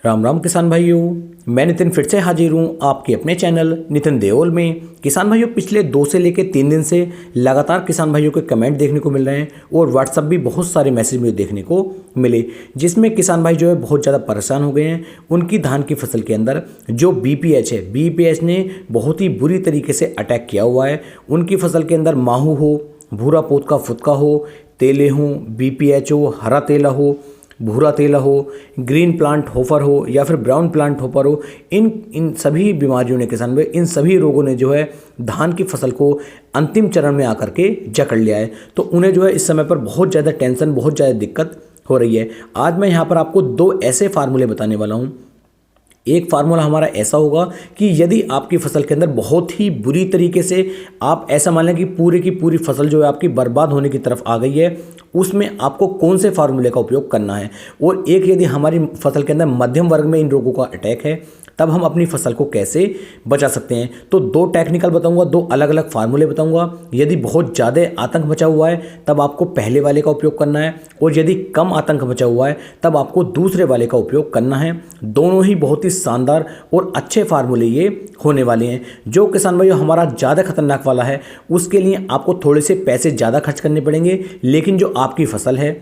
राम राम किसान भाइयों, मैं नितिन फिर से हाजिर हूँ आपके अपने चैनल नितिन देओल में। किसान भाइयों, पिछले 2 से लेकर 3 दिन से लगातार किसान भाइयों के कमेंट देखने को मिल रहे हैं और व्हाट्सअप भी बहुत सारे मैसेज मुझे देखने को मिले, जिसमें किसान भाई जो है बहुत ज़्यादा परेशान हो गए हैं। उनकी धान की फसल के अंदर जो BPH है, BPH ने बहुत ही बुरी तरीके से अटैक किया हुआ है। उनकी फसल के अंदर माहू हो, भूरा पोत का फुदका हो, तेले हों, BPH हो, हरा तेला हो, भूरा तेला हो, ग्रीन प्लांट होफर हो या फिर ब्राउन प्लांट होफर हो, इन सभी बीमारियों ने, किसान भाई, इन सभी रोगों ने जो है धान की फसल को अंतिम चरण में आकर के जकड़ लिया है। तो उन्हें जो है इस समय पर बहुत ज़्यादा टेंशन, बहुत ज़्यादा दिक्कत हो रही है। आज मैं यहाँ पर आपको 2 ऐसे फार्मूले बताने वाला हूँ। एक फार्मूला हमारा ऐसा होगा कि यदि आपकी फसल के अंदर बहुत ही बुरी तरीके से, आप ऐसा मान लें कि पूरी की पूरी फसल जो है आपकी बर्बाद होने की तरफ आ गई है, उसमें आपको कौन से फार्मूले का उपयोग करना है। और एक, यदि हमारी फसल के अंदर मध्यम वर्ग में इन रोगों का अटैक है, तब हम अपनी फसल को कैसे बचा सकते हैं। तो 2 टेक्निकल बताऊंगा, 2 अलग अलग फार्मूले बताऊंगा। यदि बहुत ज़्यादा आतंक मचा हुआ है तब आपको पहले वाले का उपयोग करना है, और यदि कम आतंक मचा हुआ है तब आपको दूसरे वाले का उपयोग करना है। दोनों ही बहुत ही शानदार और अच्छे फार्मूले ये होने वाले हैं। जो किसान भाई हमारा ज़्यादा खतरनाक वाला है, उसके लिए आपको थोड़े से पैसे ज़्यादा खर्च करने पड़ेंगे, लेकिन जो आपकी फसल है,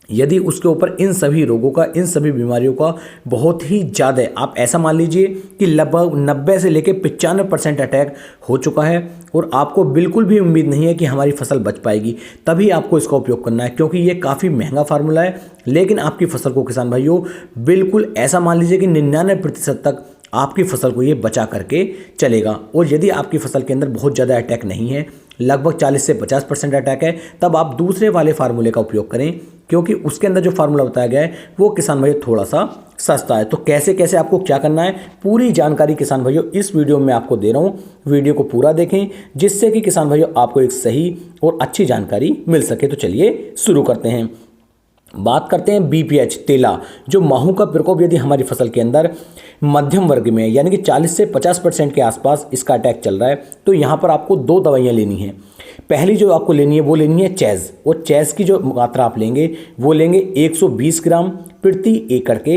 यदि उसके ऊपर इन सभी रोगों का, इन सभी बीमारियों का बहुत ही ज़्यादा, आप ऐसा मान लीजिए कि लगभग 90 से लेकर 95% अटैक हो चुका है और आपको बिल्कुल भी उम्मीद नहीं है कि हमारी फसल बच पाएगी, तभी आपको इसका उपयोग करना है। क्योंकि ये काफ़ी महंगा फार्मूला है, लेकिन आपकी फसल को, किसान भाइयों, बिल्कुल ऐसा मान लीजिए कि 99% तक आपकी फसल को ये बचा करके चलेगा। और यदि आपकी फसल के अंदर बहुत ज़्यादा अटैक नहीं है, लगभग 40 से 50% अटैक है, तब आप दूसरे वाले फार्मूले का उपयोग करें, क्योंकि उसके अंदर जो फार्मूला बताया गया है वो किसान भाइयों थोड़ा सा सस्ता है। तो कैसे कैसे आपको क्या करना है, पूरी जानकारी किसान भाइयों इस वीडियो में आपको दे रहा हूँ। वीडियो को पूरा देखें, जिससे कि किसान भाइयों आपको एक सही और अच्छी जानकारी मिल सके। तो चलिए शुरू करते हैं। बात करते हैं BPH तेला, जो माहू का प्रकोप यदि हमारी फसल के अंदर मध्यम वर्ग में, यानी कि 40 से 50% के आसपास इसका अटैक चल रहा है, तो यहाँ पर आपको 2 दवाइयाँ लेनी हैं। पहली जो आपको लेनी है वो लेनी है चैज़, और चैज़ की जो मात्रा आप लेंगे वो लेंगे 120 ग्राम प्रति एकड़ के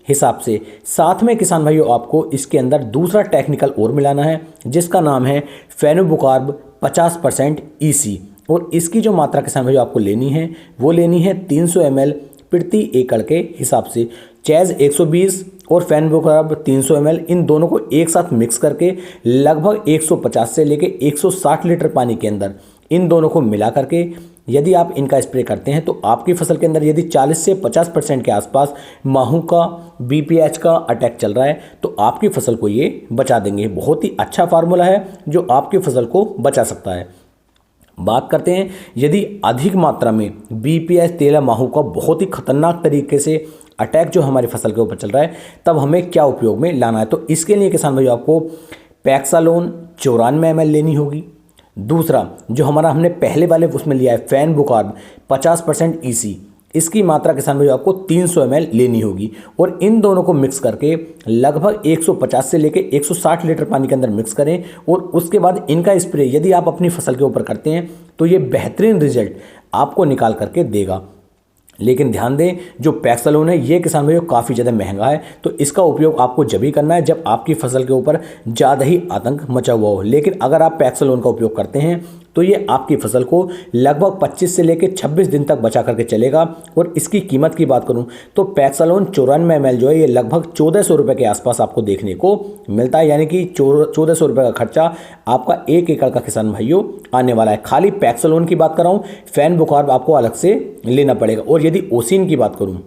हिसाब से। साथ में किसान भाइयों आपको इसके अंदर दूसरा टेक्निकल और मिलाना है, जिसका नाम है फेनोबुकारब 50% EC, और इसकी जो मात्रा किसान भाइयों आपको लेनी है वो लेनी है 300 ml प्रति एकड़ के हिसाब से। चैज़ 120 और फेनोबुकारब 300 ml, इन दोनों को एक साथ मिक्स करके लगभग 150 से लेके 160 लीटर पानी के अंदर इन दोनों को मिला करके यदि आप इनका स्प्रे करते हैं, तो आपकी फसल के अंदर यदि 40 से 50% के आसपास माहू का, BPH का अटैक चल रहा है, तो आपकी फसल को ये बचा देंगे। बहुत ही अच्छा फार्मूला है जो आपकी फसल को बचा सकता है। बात करते हैं, यदि अधिक मात्रा में BPH तेला माहू का बहुत ही खतरनाक तरीके से अटैक जो हमारी फसल के ऊपर चल रहा है, तब हमें क्या उपयोग में लाना है। तो इसके लिए किसान भाइयों आपको पैक्सालोन 94 ml लेनी होगी। दूसरा जो हमारा हमने पहले वाले उसमें लिया है फेनोबुकारब 50% EC, इसकी मात्रा किसान भाइयों आपको 300 ml लेनी होगी, और इन दोनों को मिक्स करके लगभग 150 से लेकर 160 लीटर पानी के अंदर मिक्स करें, और उसके बाद इनका स्प्रे यदि आप अपनी फसल के ऊपर करते हैं तो ये बेहतरीन रिजल्ट आपको निकाल करके देगा। लेकिन ध्यान दें, जो पैक्सालोन है ये किसान भाइयों काफ़ी ज़्यादा महंगा है, तो इसका उपयोग आपको जब ही करना है जब आपकी फसल के ऊपर ज़्यादा ही आतंक मचा हुआ हो। लेकिन अगर आप पैक्सालोन का उपयोग करते हैं तो ये आपकी फसल को लगभग 25 से लेकर 26 दिन तक बचा करके चलेगा। और इसकी कीमत की बात करूं तो पैक्सालोन 94 ml जो है ये लगभग 1400 रुपये के आसपास आपको देखने को मिलता है, यानी कि 1400 रुपये का खर्चा आपका 1 एकड़ का किसान भाइयों आने वाला है। खाली पैक्सालोन की बात कर रहा हूँ, फेनोबुकारब आपको अलग से लेना पड़ेगा। और यदि ओसिन की बात करूँ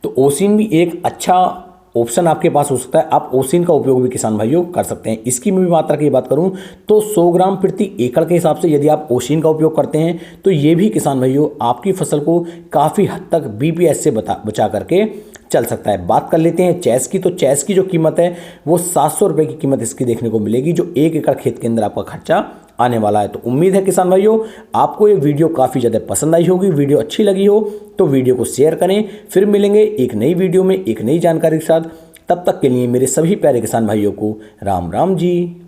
तो ओसिन भी एक अच्छा ऑप्शन आपके पास हो सकता है। आप ओसिन का उपयोग भी किसान भाइयों कर सकते हैं। इसकी भी मात्रा की बात करूं तो 100 ग्राम प्रति एकड़ के हिसाब से यदि आप ओसिन का उपयोग करते हैं, तो ये भी किसान भाइयों आपकी फसल को काफ़ी हद तक BPH से बचा करके चल सकता है। बात कर लेते हैं चैज़ की। तो चैज़ की जो कीमत है वो 700 रुपये की कीमत इसकी देखने को मिलेगी, जो 1 एकड़ खेत के अंदर आपका खर्चा आने वाला है। तो उम्मीद है किसान भाइयों आपको ये वीडियो काफ़ी ज़्यादा पसंद आई होगी। वीडियो अच्छी लगी हो तो वीडियो को शेयर करें। फिर मिलेंगे एक नई वीडियो में एक नई जानकारी के साथ। तब तक के लिए मेरे सभी प्यारे किसान भाइयों को राम राम जी।